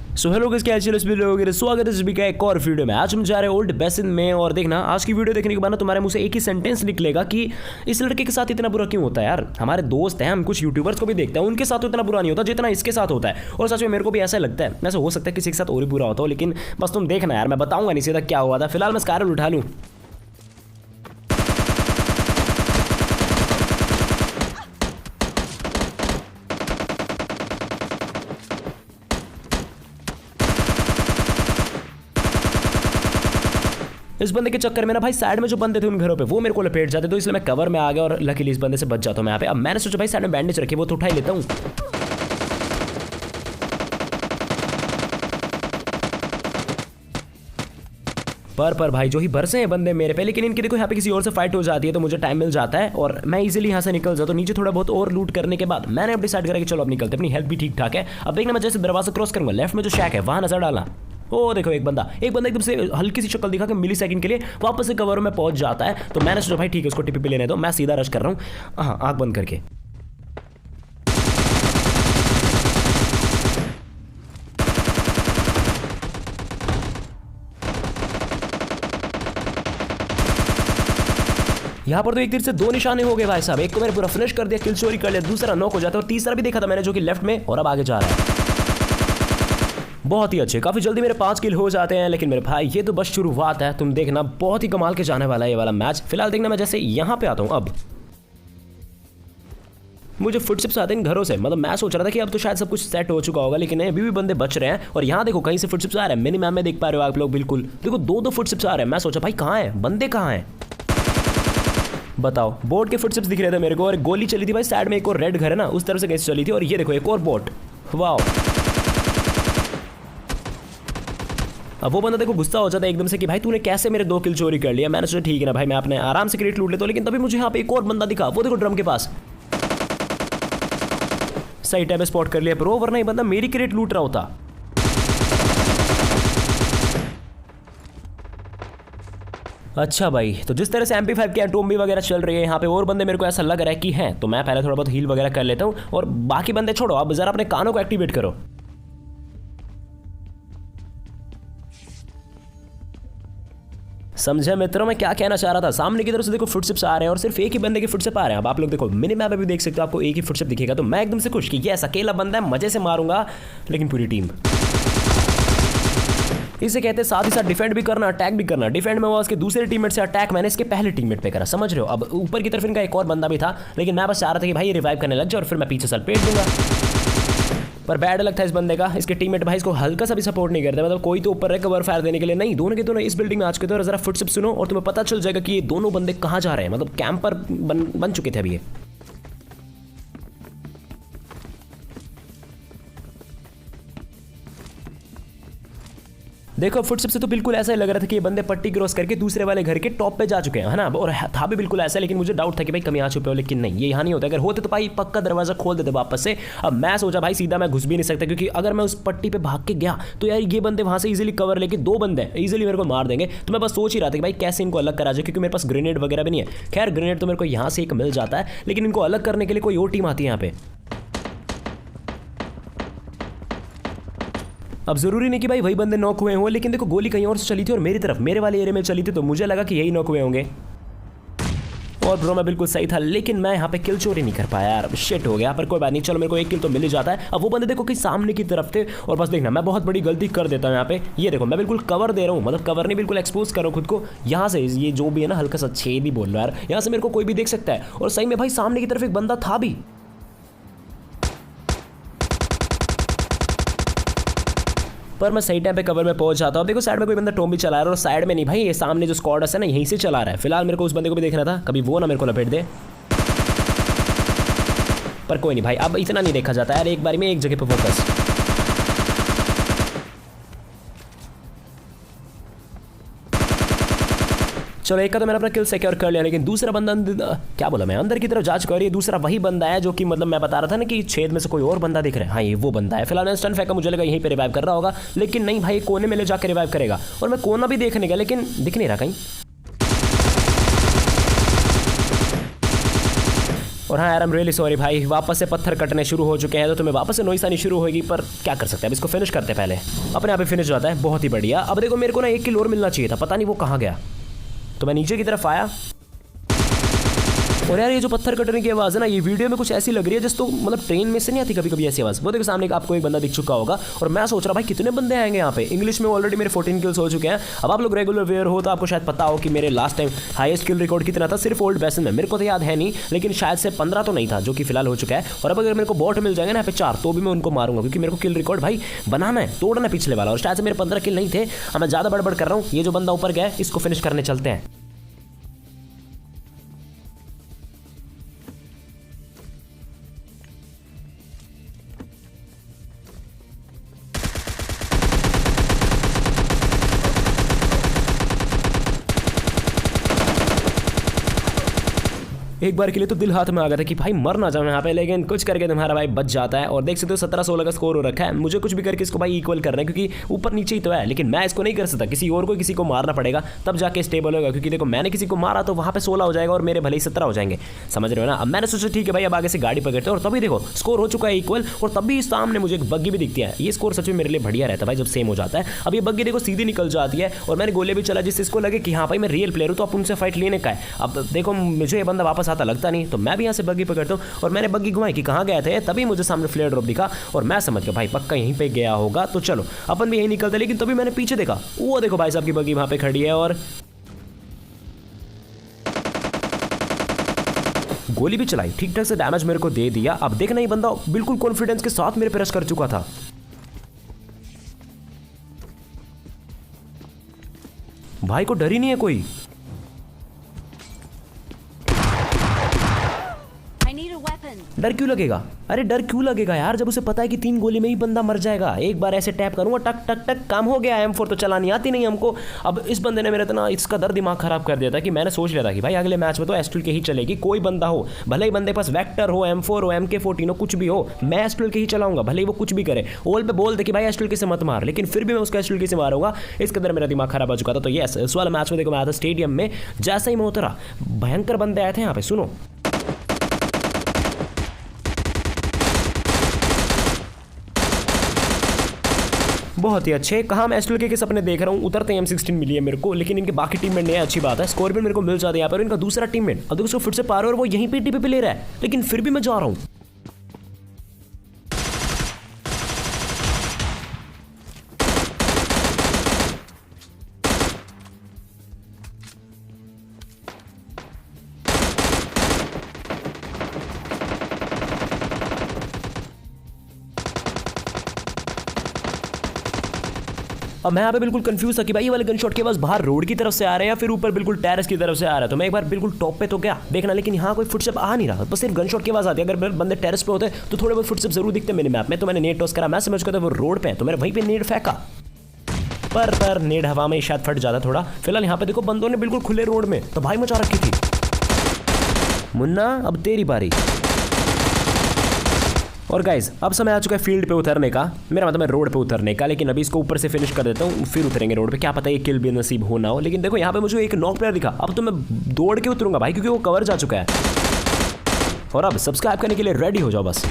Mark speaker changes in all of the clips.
Speaker 1: So hello guys, क्या हाल चाल है? इस वीडियो वगैरह स्वागत है सभी का एक और वीडियो में। आज हम जा रहे हैं ओल्ड बेसिन में और देखना आज की वीडियो देखने के बाद ना तुम्हारे मुंह से एक ही सेंटेंस निकलेगा कि इस लड़के के साथ इतना बुरा क्यों होता है। यार हमारे दोस्त हैं, हम कुछ यूट्यूबर्स को भी देखते हैं, उनके साथ तो इतना बुरा नहीं होता जितना इसके साथ होता है। और सच में मेरे को भी ऐसा लगता है, वैसे हो सकता है किसी के साथ और भी बुरा होता हो, लेकिन बस तुम देखना यार, मैं बताऊंगा नहीं सीधा क्या हुआ था। फिलहाल मैं स्कारल उठा लूँ। इस बंदे के चक्कर में ना भाई साइड में जो बंदे थे उन घरों पे वो मेरे को लपेट जाते, तो इसलिए मैं कवर में आ गया और लकीली इस बंदे से बच जाता हूं मैं यहाँ पे। अब मैंने सोचा भाई साइड में बैंडेज रखी, वो तो उठा ही लेता हूँ। पर भाई जो ही बरसे हैं बंदे मेरे पे, लेकिन इनकी देखो यहाँ पे किसी और से फाइट हो जाती है तो मुझे टाइम मिल जाता है और मैं इजीली यहाँ से निकल जाता हूँ। नीचे थोड़ा बहुत और लूट करने के बाद मैंने अब डिसाइड करा कि चलो अब निकलते, अपनी हेल्थ भी ठीक ठाक है। अब देखना मैं जैसे दरवाजा क्रॉस करूंगा, लेफ्ट में जो शैक है वहां नजर डाला। ओ देखो एक बंदा एकदम से हल्की सी शक्ल दिखा के मिली सेकंड के लिए वापस से कवर में पहुंच जाता है। तो मैंने सोचा भाई ठीक है उसको टिपी पे लेने दो, मैं सीधा रश कर रहा हूँ। हाँ आंख बंद करके। यहाँ पर तो एक तीर से दो निशाने हो गए भाई साहब। एक को मैंने पूरा फिनिश कर दिया, किल चोरी कर लिया, दूसरा नॉक हो जाता है और तीसरा भी देखा था मैंने जो कि लेफ्ट में, और अब आगे जा रहा है। बहुत ही अच्छे, काफी जल्दी मेरे 5 किल हो जाते हैं। लेकिन मेरे भाई ये तो बस शुरुआत है, तुम देखना बहुत ही कमाल के जाने वाला है ये वाला मैच। फिलहाल देखना मैं जैसे यहाँ पे आता हूँ, अब मुझे फुटस्टेप्स आते हैं घरों से, मतलब मैं सोच रहा था कि अब तो शायद सब कुछ सेट हो चुका होगा, लेकिन अभी भी बंदे बच रहे हैं। और यहाँ देखो कहीं से फुटस्टेप्स आ रहे हैं, मिनी मैप में देख पा रहे हो आप लोग, बिल्कुल देखो दो फुटस्टेप्स आ रहे हैं। मैं सोचा भाई कहाँ है बंदे, कहाँ है बताओ। बोट के फुटस्टेप्स दिख रहे थे मेरे को और गोली चली थी भाई साइड में, एक और रेड घर है ना उस तरफ से कैसे चली थी। और ये देखो एक और बोट, वाओ। अब वो बंदा देखो गुस्सा हो जाता है एकदम से कि भाई तूने कैसे मेरे 2 किल चोरी कर लिया। मैंने सोचा ठीक है ना भाई मैं अपने आराम से क्रेट लूट लेता हूं, लेकिन तभी मुझे यहाँ पे एक और बंदा दिखा, वो देखो ड्रम के पास। सही टाइम में स्पॉट कर लिया ब्रो, वरना ये बंदा मेरी क्रेट लूट रहा होता। अच्छा भाई, तो जिस तरह से MP5 की एटोमी वगैरह चल रही है यहाँ पे और बंदे मेरे को ऐसा लग रहा है कि हैं, तो मैं पहले थोड़ा बहुत हील वगैरह कर लेता हूँ और बाकी बंदे छोड़ो, अब जरा अपने कानों को एक्टिवेट करो। समझे मित्रों मैं क्या कहना चाह रहा था। सामने की तरफ से देखो फुटस्टेप्स आ रहे हैं और सिर्फ एक ही बंदे के फुटस्टेप आ रहे हैं। अब आप लोग देखो मिनी मैप भी देख सकते हो, आपको एक ही फुटस्टेप दिखेगा। तो मैं एकदम से खुश कि ये अकेला बंदा है, मजे से मारूंगा, लेकिन पूरी टीम। इसे कहते हैं साथ ही साथ डिफेंड भी करना, अटैक भी करना। डिफेंड में वो उसके दूसरे टीममेट से, अटैक मैंने इसके पहले टीममेट पे करा, समझ रहे हो। अब ऊपर की तरफ इनका एक और बंदा भी था, लेकिन मैं बस चाह रहा था कि भाई रिवाइव करने लग जाए और फिर मैं पीछे से पेट दूंगा। पर बैड लग था इस बंदे का, इसके टीममेट भाई इसको हल्का सा भी सपोर्ट नहीं करते, मतलब कोई तो ऊपर है कवर फायर देने के लिए नहीं। दोनों के दोनों इस बिल्डिंग में आज के तो जरा फुटस्टेप सुनो और तुम्हें पता चल जाएगा कि ये दोनों बंदे कहाँ जा रहे हैं, मतलब कैंपर बन चुके थे अभी ये। देखो फुटस्टेप से तो बिल्कुल ऐसा ही लग रहा था कि ये बंदे पट्टी क्रॉस करके दूसरे वाले घर के टॉप पे जा चुके हैं, है ना। और था भी बिल्कुल ऐसा, लेकिन मुझे डाउट था कि भाई कम यहाँ छुपे हो, लेकिन नहीं, ये यहाँ नहीं होता। अगर होते तो भाई पक्का दरवाजा खोल देते वापस से। अब मैं सोचा भाई सीधा मैं घुस भी नहीं सकता, क्योंकि अगर मैं उस पट्टी पे भाग के गया तो यार ये बंदे वहाँ से इजीली कवर लेके 2 बंदे इजीली मेरे को मार देंगे। तो मैं बस सोच ही रहा था कि भाई कैसे इनको अलग करा जाए, क्योंकि मेरे पास ग्रेनेड वगैरह भी नहीं है। खैर ग्रेनेड तो मेरे को यहाँ से एक मिल जाता है, लेकिन इनको अलग करने के लिए कोई और टीम आती है यहाँ पे। अब जरूरी नहीं कि भाई वही बंदे नॉक हुए हों, लेकिन देखो गोली कहीं और से चली थी और मेरी तरफ मेरे वाले एरिया में चली थी, तो मुझे लगा कि यही नॉक हुए होंगे। और ब्रो मैं बिल्कुल सही था, लेकिन मैं यहाँ पे किल चोरी नहीं कर पाया यार, शिट हो गया। पर कोई बात नहीं, चलो मेरे को 1 किल तो मिल ही जाता है। अब वो बंदे देखो कि सामने की तरफ थे और बस देखना मैं बहुत बड़ी गलती कर देता हूँ यहाँ पे। ये देखो मैं बिल्कुल कवर दे रहा हूँ, मतलब कवर नहीं बिल्कुल एक्सपोज करो खुद को। यहाँ से ये जो भी है ना हल्का सा छेद ही बोल रहा है यार, यहाँ से मेरे को कोई भी देख सकता है। और सही में भाई सामने की तरफ एक बंदा था भी। पर मैं सही टाइम पे कवर में पहुंच जाता हूँ। देखो साइड में कोई बंदा टोम भी चला रहा है, और साइड में नहीं भाई, ये सामने जो स्क्वाड है ना यहीं से चला रहा है। फिलहाल मेरे को उस बंदे को भी देखना था, कभी वो ना मेरे को लपेट दे। पर कोई नहीं भाई, अब इतना नहीं देखा जाता यार, एक बार में एक जगह पे फोकस। चलो एक का तो मैंने अपना किल सिक्योर कर लिया, लेकिन दूसरा बंदा क्या बोला मैं, अंदर की तरफ जांच कर रही है। दूसरा वही बंदा है जो कि मतलब मैं बता रहा था ना कि छेद में से कोई और बंदा दिख रहा है। हाँ ये वो बंदा है। फिलहाल स्टन फेंका, मुझे लगा यहीं पे रिवाइव कर रहा होगा, लेकिन नहीं भाई कोने में ले जाकर रिवाइव करेगा। और मैं कोना भी देखने गया, लेकिन दिख नहीं रहा कहीं। और हाँ यार, आई एम रियली सॉरी भाई, वापस से पत्थर कटने शुरू हो चुके हैं, तो तुम्हें वापस से नॉइस आनी शुरू होगी, पर क्या कर सकते हैं, अब इसको फिनिश करते पहले। अपने आप ही फिनिश हो जाता है, बहुत ही बढ़िया। अब देखो मेरे को ना 1 किल और मिलना चाहिए था, पता नहीं वो कहाँ गया। तो मैं नीचे की तरफ आया, और यार ये जो पत्थर कटने की आवाज़ है ना, ये वीडियो में कुछ ऐसी लग रही है जिस तो मतलब ट्रेन में से नहीं आती कभी कभी ऐसी आवाज़। वो देखो सामने आपको एक बंदा दिख चुका होगा, और मैं सोच रहा भाई कितने बंदे आएंगे यहाँ पे। इंग्लिश में ऑलरेडी मेरे 14 किल्स हो चुके हैं। अब आप लोग रेगुलर वेयर हो तो आपको शायद पता हो कि मेरे लास्ट टाइम हाईएस्ट किल रिकॉर्ड कितना था सिर्फ ओल्ड बेसन में, मेरे को तो याद है नहीं, लेकिन शायद से 15 तो नहीं था, जो कि फिलहाल हो चुका है। और अब अगर मेरे को बॉट मिल जाएगा ना यहाँ पे 4, तो भी मैं उनको मारूंगा, क्योंकि मेरे को किल रिकॉर्ड भाई बनाना है, तोड़ना है पिछले वाला। और शायद से मेरे 15 किल नहीं थे। अब मैं ज़्यादा बड़बड़ कर रहा हूँ। ये जो बंदा ऊपर गया है, इसको फिनिश करने चलते हैं। एक बार के लिए तो दिल हाथ में आ गया था कि भाई मर ना जाऊं यहाँ पे, लेकिन कुछ करके तुम्हारा भाई बच जाता है। और देख सकते हो 17-16 का स्कोर हो रखा है। मुझे कुछ भी करके इसको भाई इक्वल करना है, क्योंकि ऊपर नीचे ही तो है, लेकिन मैं इसको नहीं कर सकता। किसी और को किसी को मारना पड़ेगा, तब जाके स्टेबल होगा। क्योंकि देखो मैंने किसी को मारा तो वहाँ पे 16 हो जाएगा और मेरे भले ही 17 हो जाएंगे, समझ रहे हो ना। अब मैंने सोचा ठीक है भाई, अब आगे से गाड़ी पकड़ते हैं। और तभी देखो स्कोर हो चुका है इक्वल, और तभी सामने मुझे एक बग्गी भी दिखती है। ये स्कोर सच में मेरे लिए बढ़िया रहता है भाई जब सेम हो जाता है। अब ये बग्गी देखो सीधी निकल जाती है, और मैंने गोले भी चला जिससे इसको लगे कि हाँ भाई मैं रियल प्लेयर हूँ, तो अब उनसे फाइट लेने का है। अब देखो मुझे ये बंदा वापस आता लगता नहीं, तो मैं भी यहाँ से बग्गी पकड़ता हूँ। और मैंने बग्गी घुमाई कि कहाँ गए थे, तभी मुझे सामने फ्लेयर ड्रॉप दिखा, और मैं समझ गया भाई पक्का यहीं पे गया होगा। तो चलो अपन भी यहीं निकलते। लेकिन तभी मैंने पीछे देखा, वो देखो भाई साहब की बग्गी वहाँ पे खड़ी है, और गोली भी चलाई, ठीक ठाक से डैमेज मेरे को दे दिया। अब देखना ये बंदा बिल्कुल कॉन्फिडेंस के साथ मेरे पे रश कर चुका था। भाई को डर ही नहीं है कोई। डर क्यों लगेगा? अरे डर क्यों लगेगा यार, जब उसे पता है कि 3 गोली में ही बंदा मर जाएगा। एक बार ऐसे टैप करूंगा, टक टक टक, काम हो गया। M4 तो चलानी आती नहीं हमको। अब इस बंदे ने मेरा इतना इसका दर दिमाग खराब कर दिया था कि मैंने सोच लिया था कि भाई अगले मैच में तो एस्ट्रल के ही चलेगी। कोई बंदा हो, भले ही बंदे पास वेक्टर हो, M4 हो, MK14 हो, कुछ भी हो, मैं एस्ट्रल के ही चलाऊंगा, भले ही वो कुछ भी करे। ओल पे बोल दे कि भाई एस्ट्रल के से मत मार, लेकिन फिर भी मैं उसका एस्ट्रल के से मारूंगा। इस कदर मेरा दिमाग खराब हो चुका था। तो ये इस वाला मैच में देखो मैं आया था स्टेडियम में, जैसा ही मैं उतरा भयंकर बंदे आए थे यहाँ पे। सुनो, बहुत ही अच्छे। कहाँ मैं एस्ट्रल के सपने देख रहा हूँ। उतरते M16 मिली है मेरे को, लेकिन इनके बाकी टीममेट नहीं है, अच्छी बात है। स्कोर भी मेरे को मिल जाता है यहाँ पर। इनका दूसरा टीममेट अब देखो उसको फिर से पार और वो यहीं पे टीपी पे ले रहा है, लेकिन फिर भी मैं जा रहा हूँ। अब मैं यहाँ पे बिल्कुल कंफ्यूज था कि भाई ये वाले गन शॉट के पास बाहर रोड की तरफ से आ रहे हैं या फिर ऊपर बिल्कुल टेरेस की तरफ से आ रहा है। तो मैं एक बार बिल्कुल टॉप पे तो गया देखना, लेकिन यहाँ कोई फुटस्टेप आ नहीं रहा, बस सिर्फ गन शॉट की आवाज आती है। अगर बंदे टेरेस पे होते तो थोड़े बहुत फुटस्टेप जरूर दिखते मेरे मैप में। तो मैंने नेट टॉस करा, मैं समझ गया था वो रोड पे है, तो मैंने वहीं पे नेट फेंका, पर नेट हवा में शायद फट जाता थोड़ा। फिलहाल यहाँ पे देखो बंदों ने बिल्कुल खुले रोड में तो भाई मचा रखी थी। मुन्ना अब तेरी बारी। और गाइज अब समय आ चुका है फील्ड पे उतरने का, मेरा मतलब है रोड पे उतरने का। लेकिन अभी इसको ऊपर से फिनिश कर देता हूँ, फिर उतरेंगे रोड पे। क्या पता ये किल भी नसीब हो ना हो। लेकिन देखो यहाँ पे मुझे एक नॉक प्लेयर दिखा। अब तो मैं दौड़ के उतरूंगा भाई, क्योंकि वो कवर जा चुका है। और अब सब्सक्राइब करने के लिए रेडी हो जाओ बस।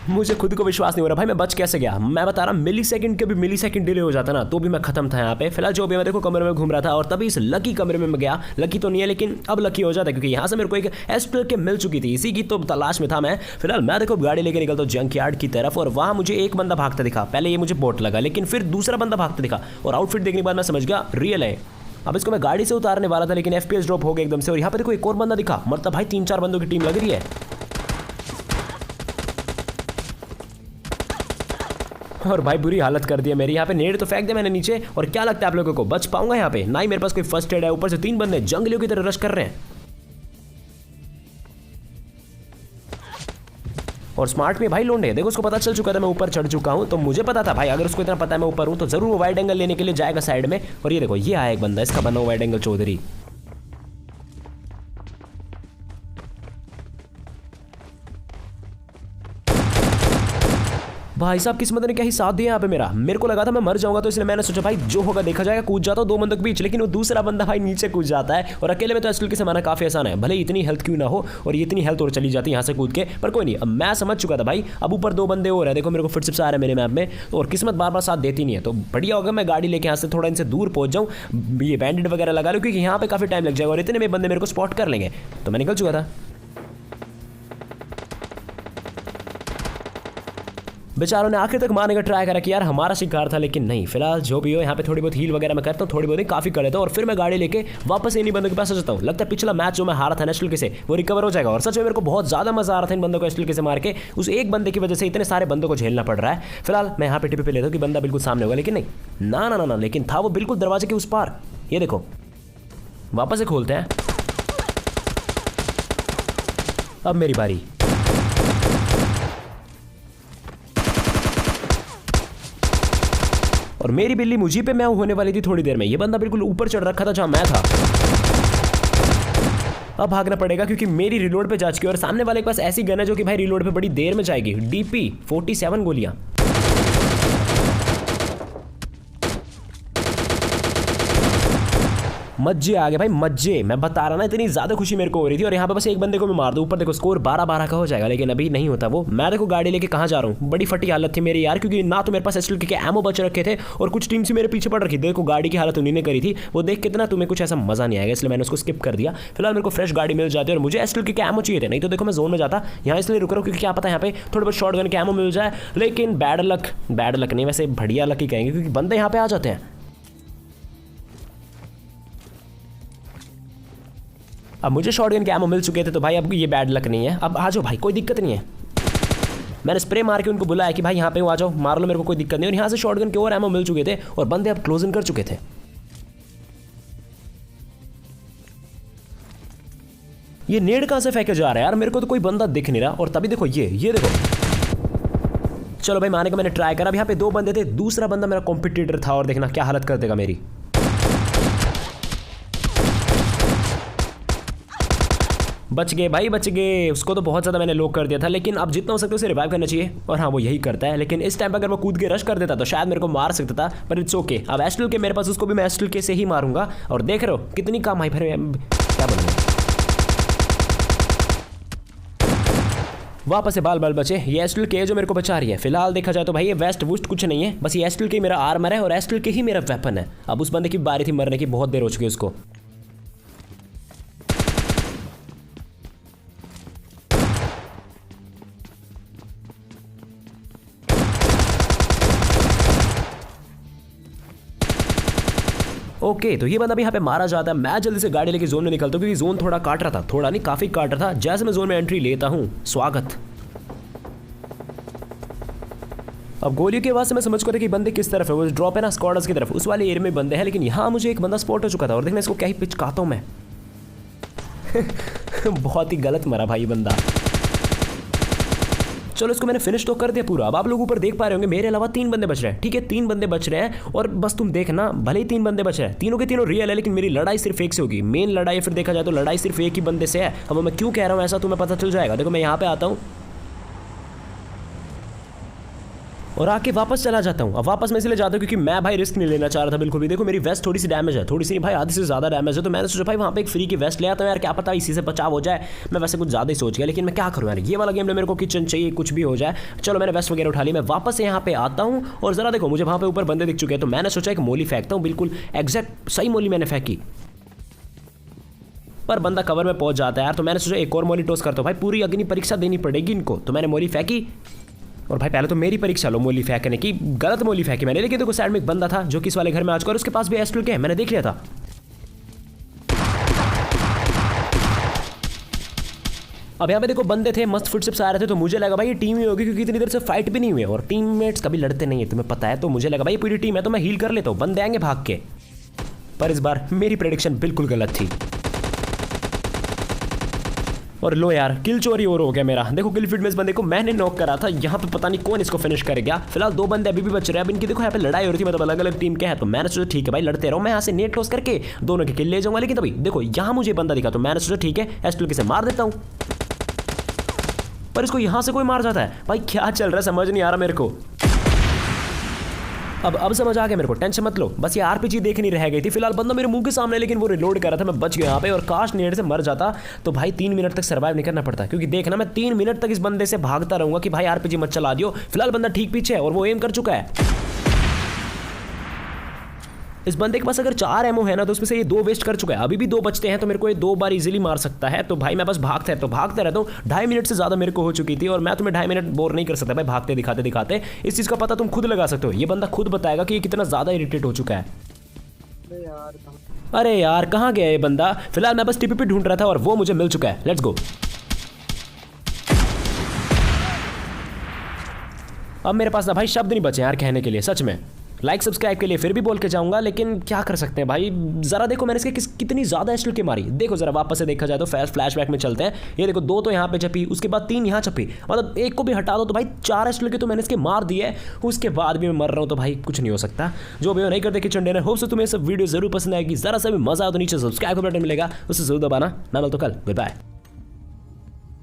Speaker 1: मुझे खुद को विश्वास नहीं हो रहा भाई मैं बच कैसे गया। मैं बता रहा मिली सेकंड के भी मिली सेकंड डिले हो जाता ना तो भी मैं खत्म था यहाँ पे। फिलहाल जो भी मैं देखो कमरे में घूम रहा था, और तभी इस लकी कमरे में मैं गया। लकी तो नहीं है लेकिन अब लकी हो जाता, क्योंकि यहाँ से मेरे को एक एस्ट्रल के मिल चुकी थी, इसी की तो तलाश में था मैं। फिलहाल मैं देखो गाड़ी लेकर निकलता हूँ जंक यार्ड की तरफ, और वहाँ मुझे एक बंदा भागता दिखा। पहले ये मुझे बोट लगा, लेकिन फिर दूसरा बंदा भागता दिखा, और आउटफिट देखने के बाद मैं समझ गया रियल है। अब इसको मैं गाड़ी से उतारने वाला था, लेकिन FPS ड्रॉप हो गया एकदम से। और यहाँ पे देखो एक और बंदा दिखा, मतलब भाई 3-4 बंदों की टीम लग रही है। और भाई बुरी हालत कर दी है मेरी। यहाँ पे नेड तो फेंक दे मैंने नीचे, और क्या लगता है आप लोगों को बच पाऊंगा यहाँ पे? ना ही मेरे पास कोई फर्स्ट एड है, ऊपर से 3 बंदे जंगलियों की तरह रश कर रहे हैं। और स्मार्ट में भाई लोंडे देखो, उसको पता चल चुका था मैं ऊपर चढ़ चुका हूँ। तो मुझे पता था भाई अगर उसको इतना पता है मैं ऊपर हूँ तो जरूर वो वाइड एंगल लेने के लिए जाएगा साइड में। और ये देखो ये आया एक बंदा, इसका बना हुआ वाइड एंगल चौधरी। भाई साहब किस्मत ने क्या ही साथ दिया यहाँ पे मेरा। मेरे को लगा था मैं मर जाऊंगा, तो इसलिए मैंने सोचा भाई जो होगा देखा जाएगा, कूद जाता हूँ 2 बंदों के बीच, लेकिन वो दूसरा बंदा भाई नीचे कूद जाता है। और अकेले में तो एस्टल से मारना काफी आसान है, भले इतनी हेल्थ क्यों ना हो, और ये इतनी हेल्थ और चली जाती है यहाँ से कूद के। पर कोई नहीं, अब मैं समझ चुका था भाई, अब ऊपर 2 बंदे और है। देखो मेरे को फुटस्टेप्स आ रहे हैं मेरे मैप में, और किस्मत बार बार साथ देती नहीं है। तो बढ़िया होगा मैं गाड़ी लेके यहाँ से थोड़ा इनसे दूर पहुंच जाऊँ, ये बैंडेड वगैरह लगा लूँ, क्योंकि यहाँ पे काफी टाइम लग जाएगा और इतने में बंदे मेरे को स्पॉट कर लेंगे। तो मैं निकल चुका था। बेचारों ने आखिर तक मारने का ट्राई करा कि यार हमारा शिकार था, लेकिन नहीं। फिलहाल जो भी हो, यहाँ पे थोड़ी बहुत हील वगैरह मैं करता हूँ, थोड़ी बहुत काफी कर लेता हूँ, और फिर मैं गाड़ी लेके वापस इन्हीं बंदों के पास आ जाता हूँ। लगता है पिछला मैच जो मैं हारा था एस्टल से, वो रिकवर हो जाएगा। और सच में मेरे को बहुत ज्यादा मजा आ रहा था इन बंदों को एस्टल से मार के। उस एक बंदे की वजह से इतने सारे बंदों को झेलना पड़ रहा है। फिलहाल मैं यहाँ पे टिपी पे लेता हूँ कि बंदा बिल्कुल सामने होगा, लेकिन नहीं, ना ना ना, लेकिन था वो बिल्कुल दरवाजे के उस पार। ये देखो, वापस से खोलते हैं। अब मेरी बारी। और मेरी बिल्ली मुझी पे मैं होने वाली थी थोड़ी देर में। ये बंदा बिल्कुल ऊपर चढ़ रखा था जहां मैं था। अब भागना पड़ेगा क्योंकि मेरी रिलोड पे जा चुकी है, और सामने वाले के पास ऐसी गन है जो कि भाई रिलोड पे बड़ी देर में जाएगी। DP 47 गोलियां। मज्जे आ गए भाई, मज्जे। मैं बता रहा ना, इतनी ज्यादा खुशी मेरे को हो रही थी। और यहाँ पे बस एक बंदे को मैं मार दूं, ऊपर देखो स्कोर 12-12 का हो जाएगा, लेकिन अभी नहीं होता वो। मैं देखो गाड़ी लेके कहाँ जा रहा हूँ। बड़ी फटी हालत थी मेरी यार, क्योंकि ना तो मेरे पास एस्टल के एमो बच रखे थे, और कुछ टीम से मेरे पीछे पड़ रखी। देखो गाड़ी की हालत उन्हीं ने करी थी, वो देख कितना तुम्हें कुछ ऐसा मजा नहीं आएगा, इसलिए मैंने उसको स्किप कर दिया। फिलहाल मेरे को फ्रेश गाड़ी मिल जाती है, और मुझे एस्टल के एमो चाहिए थे, नहीं तो देखो मैं जोन में जाता। यहाँ इसलिए रुक रहा हूँ क्योंकि क्या पता यहाँ पे थोड़ा बहुत शॉटगन के एमो मिल जाए, लेकिन बैड लक नहीं, वैसे बढ़िया लक ही कहेंगे, क्योंकि बंदे यहाँ पे आ जाते हैं। अब मुझे शॉटगन के एमो मिल चुके थे, तो भाई अब ये बैड लक नहीं है। अब आ जाओ भाई, कोई दिक्कत नहीं है। मैंने स्प्रे मार के उनको बुलाया कि भाई यहाँ पे आ जाओ, मार लो, मेरे को कोई दिक्कत नहीं। और यहाँ से शॉटगन के और एमो मिल चुके थे, और बंदे अब क्लोजिंग कर चुके थे। ये नेड कहाँ से फेंके जा रहा है यार, मेरे को तो कोई बंदा दिख नहीं रहा। और तभी देखो ये देखो, चलो भाई मारने का मैंने ट्राई करा। अब यहाँ पे 2 बंदे थे, दूसरा बंदा मेरा कॉम्पिटिटर था, और देखना क्या हालत कर देगा मेरी। बच गए भाई, बच गए। उसको तो बहुत ज़्यादा मैंने लो कर दिया था, लेकिन अब जितना हो सकता है उसे रिवाइव करना चाहिए, और हाँ वो यही करता है। लेकिन इस टाइम पर अगर वो कूद के रश कर देता तो शायद मेरे को मार सकता था, पर इट्स ओके। अब एस्टल के मेरे पास, उसको भी मैं एस्टल के से ही मारूंगा। और देख रहे हो कितनी काम आई, फिर क्या बनूंगा। वापस से बाल बचे। ये एस्टल के जो मेरे को बचा रही है। फिलहाल देखा जाए तो भाई ये वेस्ट वुस्ट कुछ नहीं है, बस ये एस्टल के मेरा आर्मर है, और एस्टल के ही मेरा वेपन है। अब उस बंदे की बारी थी मरने की, बहुत देर हो चुकी है उसको। ओके, तो ये बंदा भी यहाँ पे मारा जाता है। मैं जल्दी से गाड़ी लेके जोन में निकलता हूँ, क्योंकि जोन थोड़ा काट रहा था, थोड़ा नहीं काफी काट रहा था। जैसे मैं जोन में एंट्री लेता हूँ, स्वागत। अब गोलियों की आवाज से मैं समझ कर कि बंदे किस तरफ है। वो ड्रॉप है ना स्क्वाडर्स की तरफ, उस वाले एरिया में बंदे हैं, लेकिन यहाँ मुझे एक बंदा स्पॉट हो चुका था। और देखना इसको क्या ही पिचकाता हूँ मैं। बहुत ही गलत मरा भाई बंदा। चलो इसको मैंने फिनिश तो कर दिया पूरा। अब आप लोग ऊपर देख पा रहे होंगे मेरे अलावा 3 बंदे बच रहे हैं। ठीक है, 3 बंदे बच रहे हैं, और बस तुम देखना, भले ही 3 बंदे बच रहे हैं, तीनों के तीनों रियल है, लेकिन मेरी लड़ाई सिर्फ एक से होगी। मेन लड़ाई फिर देखा जाए तो लड़ाई सिर्फ एक ही बंदे से है। अब मैं क्यों कह रहा हूँ ऐसा तुम्हें पता चल जाएगा। देखो मैं यहाँ पे आता हूँ और आके वापस चला जाता हूँ। अब वापस मैं इसलिए जाता हूँ क्योंकि मैं भाई रिस्क नहीं लेना चाह रहा था बिल्कुल भी। देखो मेरी वेस्ट थोड़ी सी डैमेज है, थोड़ी सी भाई आधी से ज़्यादा डैमेज है, तो मैंने सोचा भाई वहाँ पे एक फ्री की वेस्ट ले आता हूँ यार, क्या पता इसी से बचाव हो जाए। मैं वैसे कुछ ज़्यादा ही सोच गया, लेकिन मैं क्या करूँ यार, ये वाला गेम में मेरे को किचन चाहिए, कुछ भी हो जाए। चलो मैंने वेस्ट वगैरह उठा ली, मैं वापस से यहाँ पे आता हूँ और ज़रा देखो मुझे वहाँ पे ऊपर बंदे दिख चुके हैं, तो मैंने सोचा एक मोली फेंकता हूँ। बिल्कुल एग्जैक्ट सही मोली मैंने फेंकी, पर बंदा कवर में पहुंच जाता है यार, तो मैंने सोचा एक और मोली टॉस करता हूँ। भाई पूरी अग्नि परीक्षा देनी पड़ेगी इनको, तो मैंने मोली फेंकी। और भाई पहले तो मेरी परीक्षा लो मोली फेंकने की, गलत मोली फेंकी मैंने। लेकिन देखो साइड में एक बंदा था जो कि इस वाले घर में आ चुका, और उसके पास भी एस्ट्रल के मैंने देख लिया था। अब यहाँ पे देखो बंदे थे, मस्त फुटस्टेप्स आ रहे थे, तो मुझे लगा भाई ये टीम ही होगी, क्योंकि इतनी देर से फाइट भी नहीं हुई और टीममेट्स कभी लड़ते नहीं है, तुम्हें पता है। तो मुझे लगा भाई पूरी टीम है तो मैं हील कर लेता हूँ, बंदे आएंगे भाग के। पर इस बार मेरी प्रेडिक्शन बिल्कुल गलत थी, और लो यार किल चोरी और हो गया मेरा। देखो किल फीड में इस बंदे को मैंने नॉक करा था, यहाँ पे पता नहीं कौन इसको फिनिश कर गया। फिलहाल 2 बंदे अभी भी बच रहे हैं। अब इनकी देखो यहाँ पे लड़ाई हो रही थी, मतलब अलग अलग टीम के हैं, तो मैंने सोचा ठीक है भाई लड़ते रहो, मैं यहाँ से नेट टॉस करके दोनों के किल ले जाऊंगा। लेकिन तभी देखो यहाँ मुझे बंदा दिखा, तो मैंने सोचा ठीक है एस्ट्रल से मार देता हूँ। पर इसको यहाँ से कोई मार जाता है। भाई क्या चल रहा है समझ नहीं आ रहा मेरे को। अब समझ आ गया मेरे को, टेंशन मत लो। बस ये आरपीजी देखनी रह गई थी। फिलहाल बंदा मेरे मुंह के सामने, लेकिन वो रिलोड कर रहा था, मैं बच गया यहाँ पे। और काश नेड से मर जाता तो भाई 3 मिनट तक सर्वाइव नहीं करना पड़ता, क्योंकि देखना मैं 3 मिनट तक इस बंदे से भागता रहूंगा कि भाई आरपीजी मत चला दियो। फिलहाल बंदा ठीक पीछे है और वो एम कर चुका है। इस बंदे के पास अगर 4 एमओ है ना तो उसमें से ये 2 वेस्ट कर चुका है। अभी भी 2 बचते हैं, तो मेरे को ये 2 बार इजीली मार सकता है। तो भाई मैं बस भागता रहता हूँ। 2.5 मिनट से ज़्यादा मेरे को हो चुकी थी और मैं तुम्हें 2.5 मिनट बोर नहीं कर सकता भाई भागते दिखाते। इस चीज़ का पता तुम खुद लगा सकते हो। ये बंदा खुद बताएगा कि ये कितना ज़्यादा इरिटेट हो चुका है। अरे यार कहाँ गया ये बंदा। फिलहाल मैं बस टीपीपी ढूंढ रहा था और वो मुझे मिल चुका है। Let's go. अब मेरे पास ना भाई शब्द नहीं बचे यार कहने के लिए, सच में। लाइक सब्सक्राइब के लिए फिर भी बोल के जाऊंगा, लेकिन क्या कर सकते हैं भाई। जरा देखो मैंने इसके कितनी ज़्यादा एस्टल के मारी। देखो जरा वापस से देखा जाए तो फ्लैशबैक में चलते हैं। ये देखो 2 तो यहाँ पे चपी, उसके बाद 3 यहाँ चपी, मतलब एक को भी हटा दो तो भाई 4 एस्टल के तो मैंने इसके मार दिए। उसके बाद भी मैं मर रहा हूँ तो भाई कुछ नहीं हो सकता। जो भी नहीं करते किचन डिनर। होप से तुम्हें सब वीडियो जरूर पसंद आएगी। जरा सा भी मजा आए तो नीचे सब्सक्राइब का बटन मिलेगा, उसे जरूर दबाना। मैं बोलता हूं कल, गुड बाय।